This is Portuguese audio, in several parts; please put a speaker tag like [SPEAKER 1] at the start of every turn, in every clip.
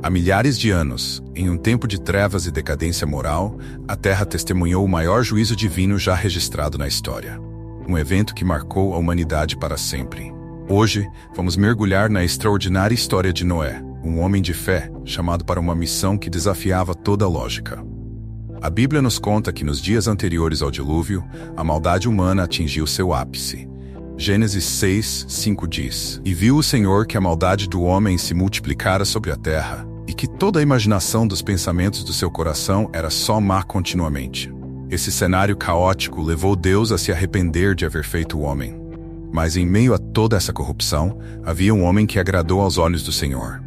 [SPEAKER 1] Há milhares de anos, em um tempo de trevas e decadência moral, a Terra testemunhou o maior juízo divino já registrado na história. Um evento que marcou a humanidade para sempre. Hoje, vamos mergulhar na extraordinária história de Noé, um homem de fé, chamado para uma missão que desafiava toda a lógica. A Bíblia nos conta que nos dias anteriores ao dilúvio, a maldade humana atingiu seu ápice. Gênesis 6:5 diz: "E viu o Senhor que a maldade do homem se multiplicara sobre a terra, e que toda a imaginação dos pensamentos do seu coração era só má continuamente." Esse cenário caótico levou Deus a se arrepender de haver feito o homem. Mas em meio a toda essa corrupção, havia um homem que agradou aos olhos do Senhor.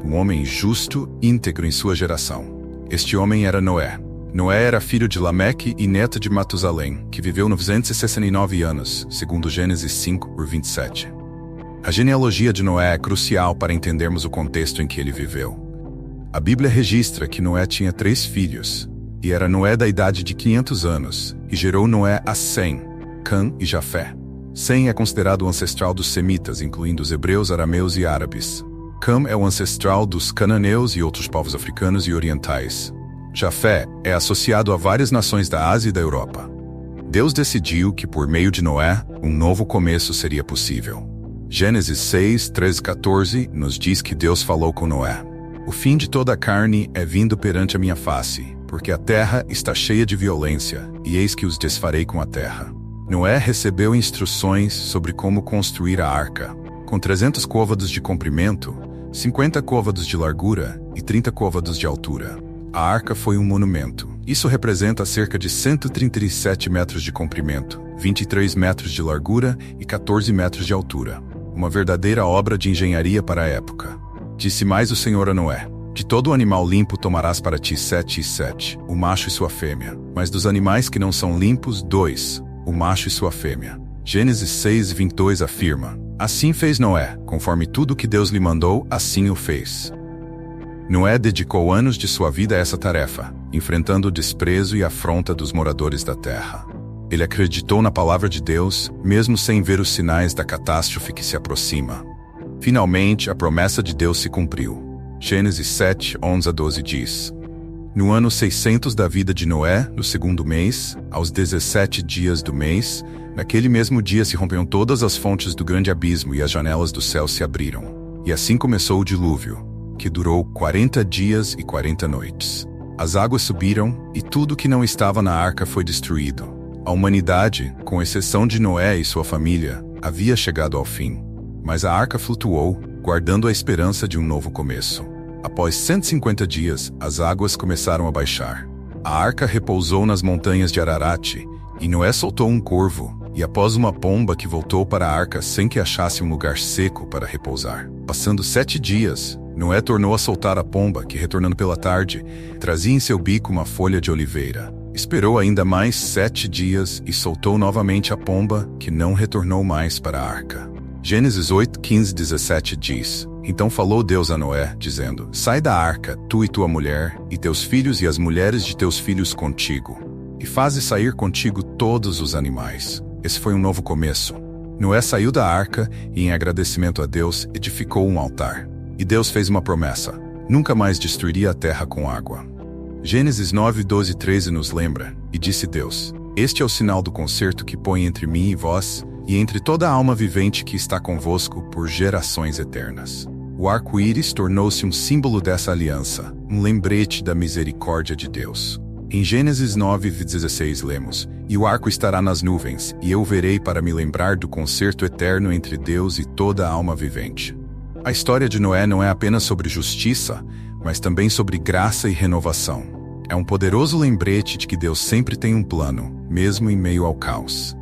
[SPEAKER 1] Um homem justo, íntegro em sua geração. Este homem era Noé. Noé era filho de Lameque e neto de Matusalém, que viveu 969 anos, segundo Gênesis 5:27. A genealogia de Noé é crucial para entendermos o contexto em que ele viveu. A Bíblia registra que Noé tinha 3 filhos, e era Noé da idade de 500 anos, e gerou Noé a Sem, Cã e Jafé. Sem é considerado o ancestral dos semitas, incluindo os hebreus, arameus e árabes. Cã é o ancestral dos cananeus e outros povos africanos e orientais. Jafé é associado a várias nações da Ásia e da Europa. Deus decidiu que por meio de Noé, um novo começo seria possível. Gênesis 6:13-14 nos diz que Deus falou com Noé: "O fim de toda a carne é vindo perante a minha face, porque a terra está cheia de violência, e eis que os desfarei com a terra." Noé recebeu instruções sobre como construir a arca, com 300 côvados de comprimento, 50 côvados de largura e 30 côvados de altura. A arca foi um monumento. Isso representa cerca de 137 metros de comprimento, 23 metros de largura e 14 metros de altura. Uma verdadeira obra de engenharia para a época. Disse mais o Senhor a Noé: "De todo animal limpo tomarás para ti 7 e 7, o macho e sua fêmea. Mas dos animais que não são limpos, 2, o macho e sua fêmea." Gênesis 6:22 afirma: "Assim fez Noé, conforme tudo que Deus lhe mandou, assim o fez." Noé dedicou anos de sua vida a essa tarefa, enfrentando o desprezo e a afronta dos moradores da terra. Ele acreditou na palavra de Deus, mesmo sem ver os sinais da catástrofe que se aproxima. Finalmente, a promessa de Deus se cumpriu. Gênesis 7:11-12 diz: "No ano 600 da vida de Noé, no segundo mês, aos 17 dias do mês, naquele mesmo dia se romperam todas as fontes do grande abismo e as janelas do céu se abriram. E assim começou o dilúvio, que durou 40 dias e 40 noites. As águas subiram, e tudo que não estava na arca foi destruído. A humanidade, com exceção de Noé e sua família, havia chegado ao fim. Mas a arca flutuou, guardando a esperança de um novo começo. Após 150 dias, as águas começaram a baixar. A arca repousou nas montanhas de Ararat, e Noé soltou um corvo, e após uma pomba que voltou para a arca sem que achasse um lugar seco para repousar. Passando 7 dias, Noé tornou a soltar a pomba, que, retornando pela tarde, trazia em seu bico uma folha de oliveira. Esperou ainda mais 7 dias e soltou novamente a pomba, que não retornou mais para a arca. Gênesis 8:15-17 diz: "Então falou Deus a Noé, dizendo: Sai da arca, tu e tua mulher, e teus filhos e as mulheres de teus filhos contigo, e faze sair contigo todos os animais." Esse foi um novo começo. Noé saiu da arca e, em agradecimento a Deus, edificou um altar. E Deus fez uma promessa: nunca mais destruiria a terra com água. Gênesis 9:12-13 nos lembra: "E disse Deus: Este é o sinal do concerto que põe entre mim e vós, e entre toda a alma vivente que está convosco por gerações eternas." O arco-íris tornou-se um símbolo dessa aliança, um lembrete da misericórdia de Deus. Em Gênesis 9:16 lemos: "E o arco estará nas nuvens, e eu o verei para me lembrar do concerto eterno entre Deus e toda a alma vivente." A história de Noé não é apenas sobre justiça, mas também sobre graça e renovação. É um poderoso lembrete de que Deus sempre tem um plano, mesmo em meio ao caos.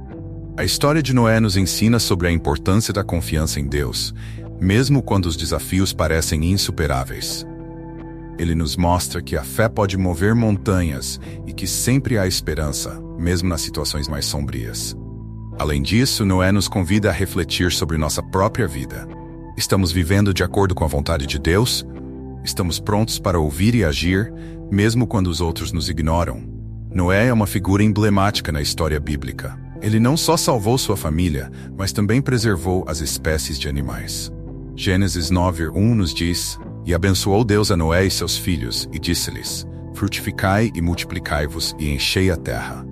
[SPEAKER 1] A história de Noé nos ensina sobre a importância da confiança em Deus, mesmo quando os desafios parecem insuperáveis. Ele nos mostra que a fé pode mover montanhas e que sempre há esperança, mesmo nas situações mais sombrias. Além disso, Noé nos convida a refletir sobre nossa própria vida. Estamos vivendo de acordo com a vontade de Deus? Estamos prontos para ouvir e agir, mesmo quando os outros nos ignoram? Noé é uma figura emblemática na história bíblica. Ele não só salvou sua família, mas também preservou as espécies de animais. Gênesis 9:1 nos diz: E abençoou Deus a Noé e seus filhos, e disse-lhes: frutificai e multiplicai-vos e enchei a terra.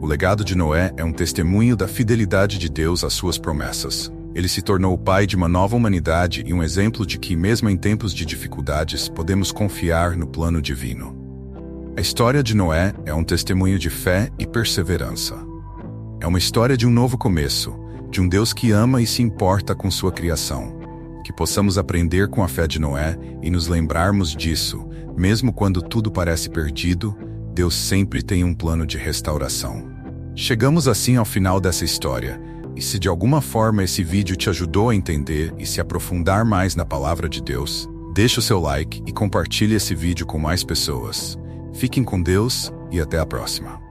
[SPEAKER 1] O legado de Noé é um testemunho da fidelidade de Deus às suas promessas. Ele se tornou o pai de uma nova humanidade e um exemplo de que, mesmo em tempos de dificuldades, podemos confiar no plano divino. A história de Noé é um testemunho de fé e perseverança. É uma história de um novo começo, de um Deus que ama e se importa com sua criação. Que possamos aprender com a fé de Noé e nos lembrarmos disso, mesmo quando tudo parece perdido, Deus sempre tem um plano de restauração. Chegamos assim ao final dessa história, e se de alguma forma esse vídeo te ajudou a entender e se aprofundar mais na palavra de Deus, deixe o seu like e compartilhe esse vídeo com mais pessoas. Fiquem com Deus e até a próxima.